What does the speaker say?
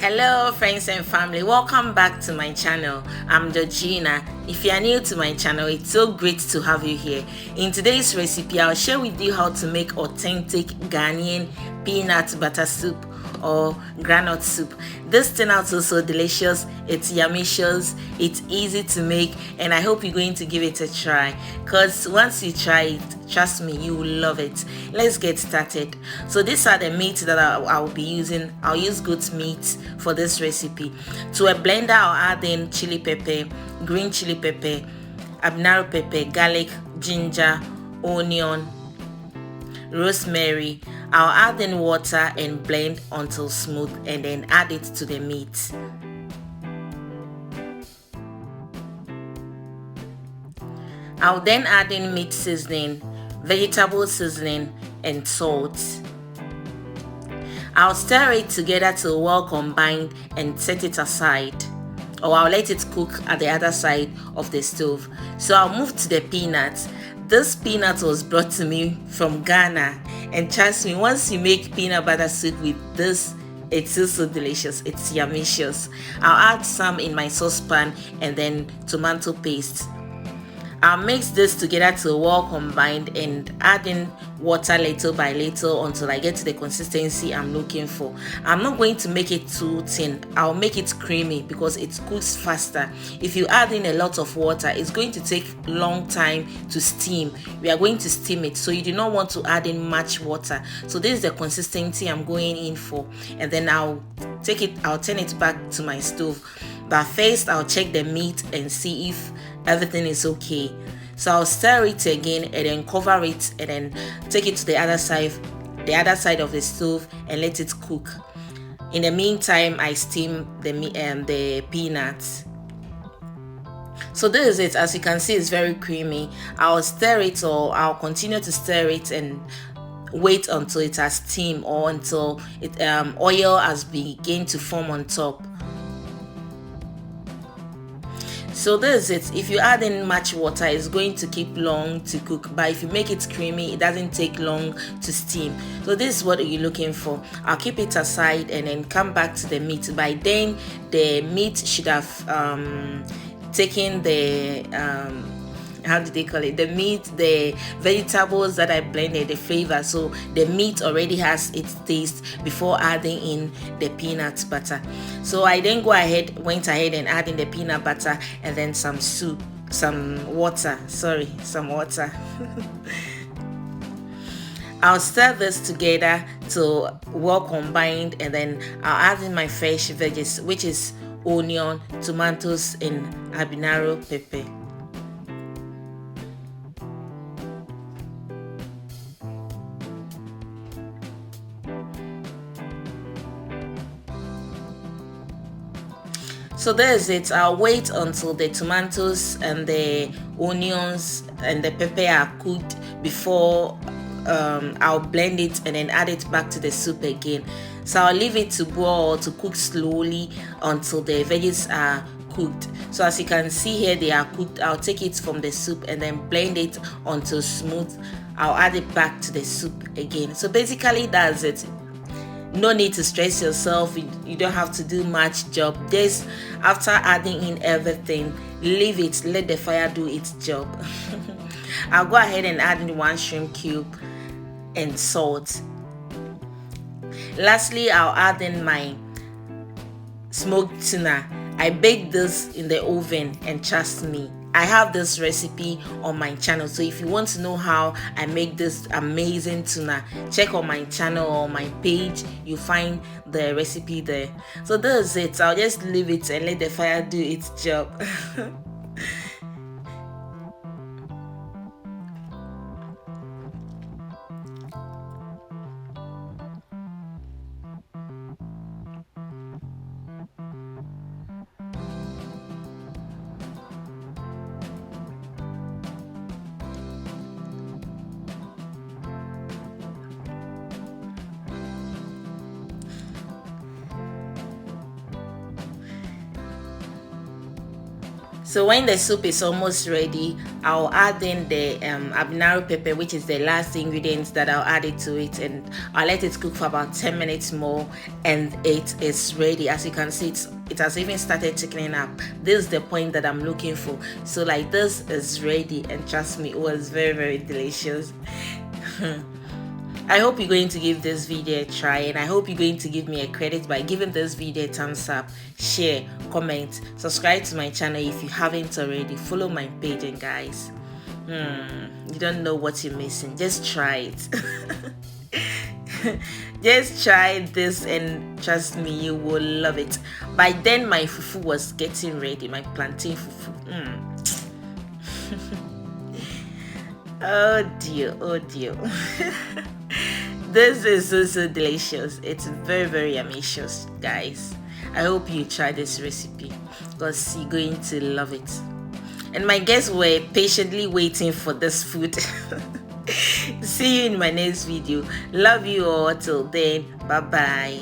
Hello friends and family, welcome back to my channel. I'm Georgina. If you are new to my channel, it's so great to have you here. In today's recipe, I'll share with you how to make authentic Ghanaian peanut butter soup or groundnut soup. This turned out so delicious, it's yummicious, it's easy to make, and I hope you're going to give it a try, because once you try it, trust me, you will love it. Let's get started. So these are the meats that I will be using. I'll use goat meat for this recipe. To a blender, I'll add in chili pepper, green chili pepper, habanero pepper, garlic, ginger, onion, rosemary. I'll add in water and blend until smooth, and then add it to the meat. I'll then add in meat seasoning, vegetable seasoning, and salt. I'll stir it together till well combined and set it aside, or I'll let it cook at the other side of the stove. So I'll move to the peanuts. This peanut was brought to me from Ghana, and trust me, once you make peanut butter soup with this, it's so delicious, it's yummicious. I'll add some in my saucepan and then tomato paste. I'll mix this together till well combined and add in water little by little until I get to the consistency I'm looking for. I'm not going to make it too thin. I'll make it creamy because it cooks faster. If you add in a lot of water, it's going to take long time to steam. We are going to steam it, so you do not want to add in much water. So this is the consistency I'm going in for, and then I'll turn it back to my stove. But first, I'll check the meat and see if everything is okay. So I'll stir it again and then cover it and then take it to the other side of the stove and let it cook. In the meantime, I steam the peanuts. So this is it. As you can see, it's very creamy. I'll stir it, or I'll continue to stir it and wait until it has steam, or until oil has begun to form on top. So this is it. If you add in much water, it's going to keep long to cook, but if you make it creamy, it doesn't take long to steam. So this is what you're looking for. I'll keep it aside and then come back to the meat. By then, the meat should have taken the how do they call it, the meat, the vegetables that I blended, the flavor. So the meat already has its taste before adding in the peanut butter. So I then went ahead and add in the peanut butter and then some water. I'll stir this together till well combined, and then I'll add in my fresh veggies, which is onion, tomatoes, and habanero pepper. So there's it. I'll wait until the tomatoes and the onions and the pepper are cooked before I'll blend it and then add it back to the soup again. So I'll leave it to boil or to cook slowly until the veggies are cooked. So as you can see here, they are cooked. I'll take it from the soup and then blend it until smooth. I'll add it back to the soup again. So basically that's it. No need to stress yourself. You don't have to do much job. This, after adding in everything, leave it, let the fire do its job. I'll go ahead and add in 1 shrimp cube and salt. Lastly, I'll add in my smoked tuna. I baked this in the oven, and trust me, I have this recipe on my channel. So if you want to know how I make this amazing tuna, check on my channel or my page. You find the recipe there. So this is it. I'll just leave it and let the fire do its job. So when the soup is almost ready, I'll add in the habanero pepper, which is the last ingredient that I'll add it to it, and I'll let it cook for about 10 minutes more, and it is ready. As you can see, it has even started thickening up. This is the point that I'm looking for. So like, this is ready, and trust me, it was very, very delicious. I hope you're going to give this video a try, and I hope you're going to give me a credit by giving this video a thumbs up, share, comment, subscribe to my channel if you haven't already, follow my page, and guys, you don't know what you're missing. Just try it. Just try this and trust me, you will love it. By then my fufu was getting ready, my plantain fufu. Oh dear, oh dear. This is so delicious. It's very, very ambitious, guys. I hope you try this recipe because you're going to love it. And my guests were patiently waiting for this food. See you in my next video. Love you all. Till then, bye bye.